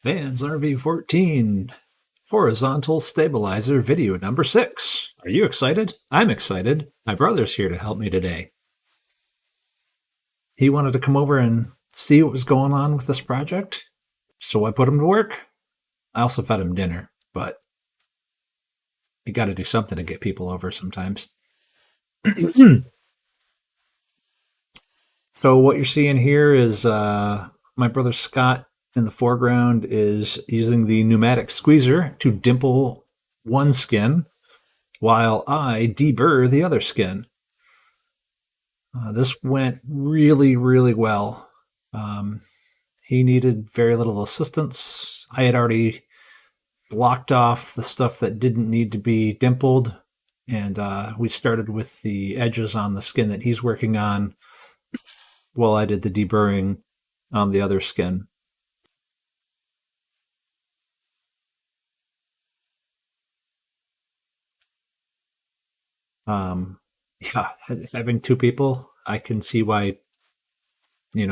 Vans RV-14 Horizontal Stabilizer video number 6. Are you excited? I'm excited. My brother's here to help me today. He wanted to come over and see what was going on with this project, so I put him to work. I also fed him dinner, but you got to do something to get people over sometimes. So what you're seeing here is my brother Scott in the foreground is using the pneumatic squeezer to dimple one skin while I deburr the other skin. This went really, really well. He needed very little assistance. I had already blocked off the stuff that didn't need to be dimpled, and we started with the edges on the skin that he's working on while I did the deburring on the other skin. Yeah, having two people, I can see why,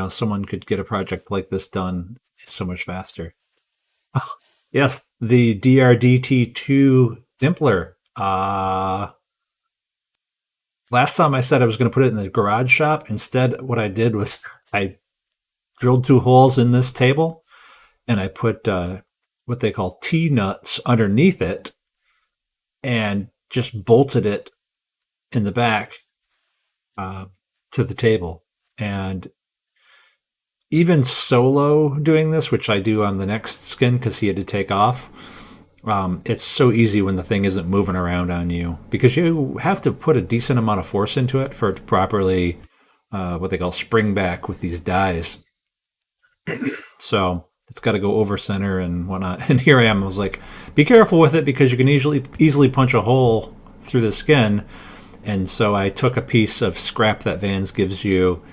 someone could get a project like this done so much faster. Yes, the DRDT2 Dimpler. Last time I said I was going to put it in the garage shop. Instead, what I did was I drilled 2 holes in this table, and I put what they call T-nuts underneath it, and just bolted it in the back to the table. And even solo doing this, which I do on the next skin because he had to take off, it's so easy when the thing isn't moving around on you, because you have to put a decent amount of force into it for it to properly, what they call spring back with these dies. So it's got to go over center and whatnot. And here I am. I was like, be careful with it because you can easily punch a hole through the skin. And so I took a piece of scrap that Vans gives you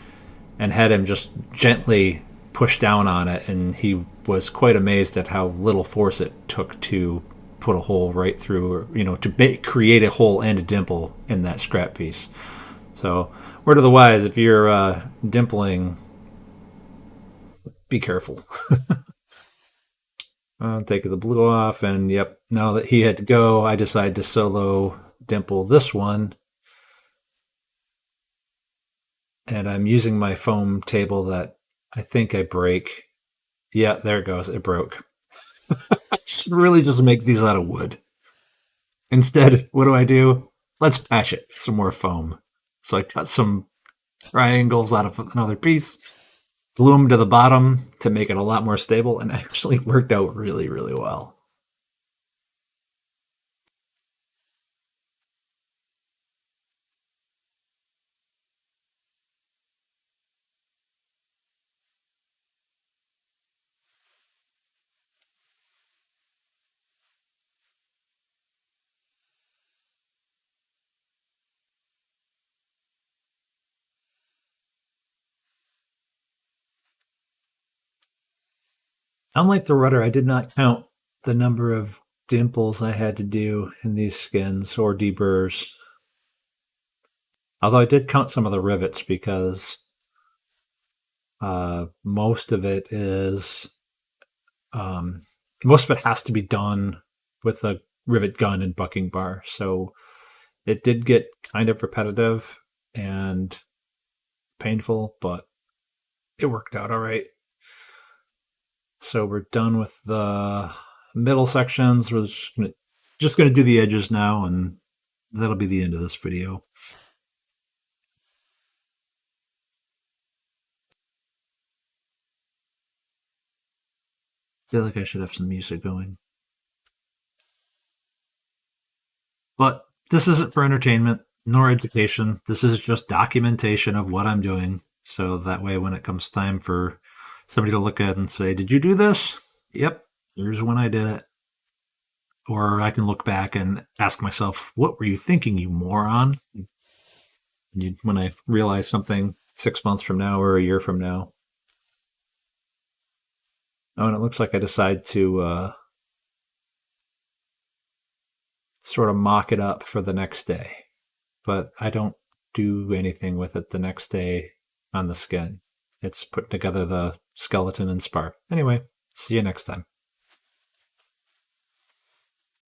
and had him just gently push down on it. And he was quite amazed at how little force it took to put a hole right through, or, to create a hole and a dimple in that scrap piece. So, word of the wise, if you're dimpling, be careful. I'll take the blue off, and yep, now that he had to go, I decided to solo dimple this one. And I'm using my foam table that I think I break. Yeah, there it goes. It broke. I should really just make these out of wood. Instead, what do? Let's patch it with some more foam. So I cut some triangles out of another piece, glue them to the bottom to make it a lot more stable, and actually worked out really, really well. Unlike the rudder, I did not count the number of dimples I had to do in these skins or deburrs. Although I did count some of the rivets because most of it has to be done with a rivet gun and bucking bar. So it did get kind of repetitive and painful, but it worked out all right. So we're done with the middle sections. We're just gonna do the edges now, and that'll be the end of this video. I feel like I should have some music going. But this isn't for entertainment nor education. This is just documentation of what I'm doing. So that way, when it comes time for somebody to look at and say, did you do this? Yep, here's when I did it. Or I can look back and ask myself, what were you thinking, you moron? When I realize something 6 months from now or a year from now. Oh, and it looks like I decide to sort of mock it up for the next day. But I don't do anything with it the next day on the skin. It's putting together the skeleton and spar. Anyway, see you next time.